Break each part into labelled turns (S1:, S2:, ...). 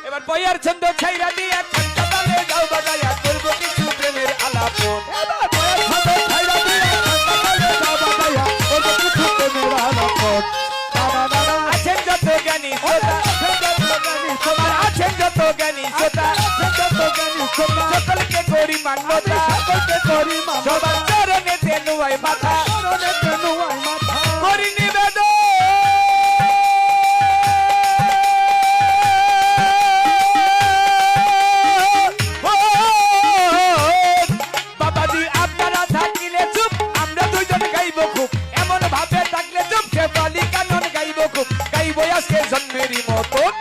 S1: এবার বইয়ার ছন্দ ছাইরা দিয়ে ছন্দ তালে যাও বাজায়া করব কিছু প্রেমের আলাপ
S2: এবার বয়ার ছন্দ ছাইরা দিয়ে ছন্দ তালে যাও বাজায়া করব কিছু প্রেমের আলাপ
S1: আছেন যত জ্ঞানী শ্রোতা আছেন যত জ্ঞানী শ্রোতা সকলকে করি মান্যতা সবার চরণেতে নুয়াই মাথা করি নিবেদন বাবাজি আপনারা থাকিলে চুপ আমরা দুইজন গাইব খুব এমন ভাবে থাকলে চুপ সে বালি কানন গাইব খুব গাইব আজকে জন্মেরই মতন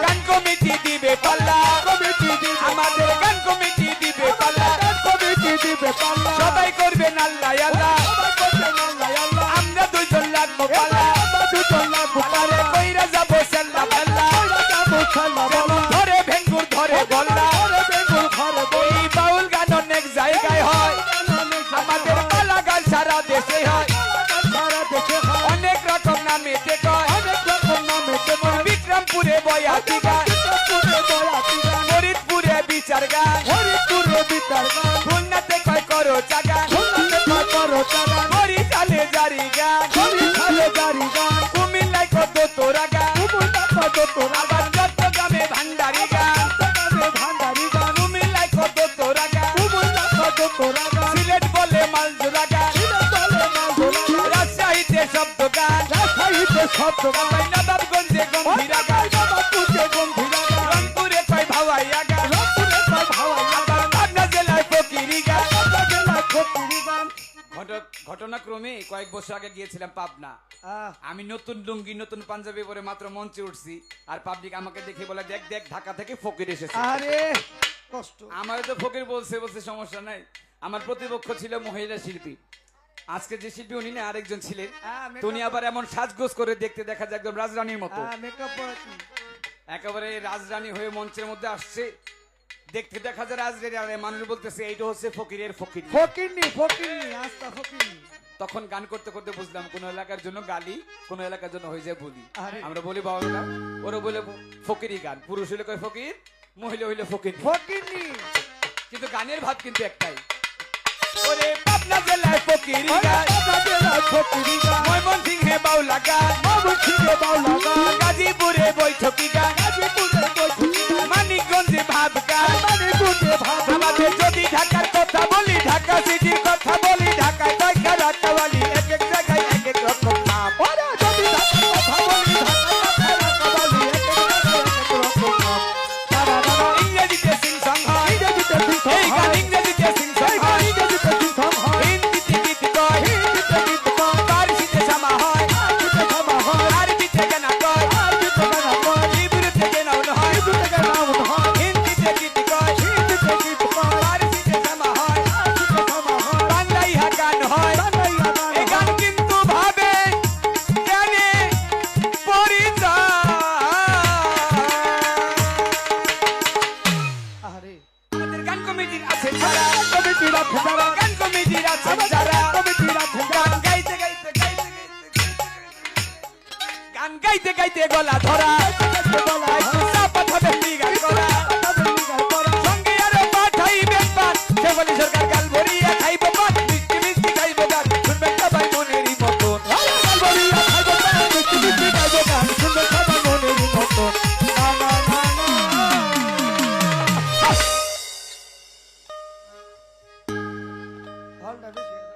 S1: গান কমিটি দিবে পাল্লা আমাদের গান কমিটি দিবে পাল্লা সবাই করবেন আল্লাহ আল্লাহ আমরা দুইজন লাগবো পাল্লা কইরা যাবো সেল্লা পাল্লা ধরে ভেঙ্গুর ধরে বল্লা এই বাউল গান অনেক জায়গায় হয় আমাদের পালা গান সারা দেশে হয় অনেক রকম নামে বিক্রমপুরে বয়াতি গান ফরিদপুরে বিচার গান খুলনাতে কয় করো চাগান হরিচালে জারি গান কুমিল্লায় কত তোরা গান আবার চট্টগ্রামে ভান্ডারি গান কুমিল্লায় কত তোরা গান সিলেট বলে মালজোড়া গান রাজশাহীতে শব্দ গান নবাবগঞ্জে গম্ভীরা গান রংপুরে কয় ভাওয়াইয়া গান আবার পাবনা জেলায় ফকিরি গান ঘটনাক্রমে কয়েক বছর আগে গিয়েছিলাম পাবনা আমি নতুন লুঙ্গি নতুন পাঞ্জাবি পরে মাত্র মঞ্চে উঠছি আর পাবলিক আমাকে দেখে বলে দেখ দেখ ঢাকা থেকে ফকির এসেছে আমার তো ফকির বলছে সমস্যা নাই আমার প্রতিপক্ষ ছিল মহিলা শিল্পী আজকে যে শিল্পী উনি না আরেকজন ছিলেন উনি আবার এমন সাজগোজ করে দেখতে দেখা যায় একদম রাজরানীর মতো একেবারে রাজরানী হয়ে মঞ্চের মধ্যে আসছে দেখতে দেখা যায় রাজরানী আর মানুষ বলতেছে এইটা হচ্ছে ফকিরের ফকিরনি তখন গান করতে করতে বুঝলাম কোন এলাকার জন্য গালি কোন এলাকার জন্য হয়ে যায় বলি আমরা বলি বাবা গান ওরা বলে ফকিরি গান পুরুষ হইলে কয় ফকির মহিলা হইলে ফকিরনি কিন্তু গানের ভাব কিন্তু একটাই ওরে পাবনা জেলায় ফকিরি গান ময়মনসিংহে বাউলা গান গাজীপুরে বৈঠকি গান মানিকগঞ্জে ভাব গান আমাদের যদি ঢাকার কথা বলি ঢাকা সিটির কথা বলি ঢাকায় কয়টা রাতাওয়ালি এক এক জায়গায় এক এক রকম নাম ইংরেজিতে সিং সং হয় এই গান ইংরেজিতে সিং সং হয় হিন্দিতে গীত কয় ফার্সিতে সামা হয় আরবিতে গানা কয় ইব্রিতে গানাও হয় হিন্দিতে গীত কয় ফার্সিতে সামা হয় বাংলায় গান হয় এই গান কিন্তু ভাবে জানে পরিচয় আমাদের গান কমিটির আছে যারা গান কমিটির আছে যারা গান গাইতে গাইতে গলা ধরা চাপা হবে গান করা সঙ্গে আরো পাঠাইবেন পান সেবলি সরকার গাল ভরিয়া খাইব পান মিষ্টি মিষ্টি খাইব গান শুনবেন সবাই মনেরই মতন
S2: হলটা বেশি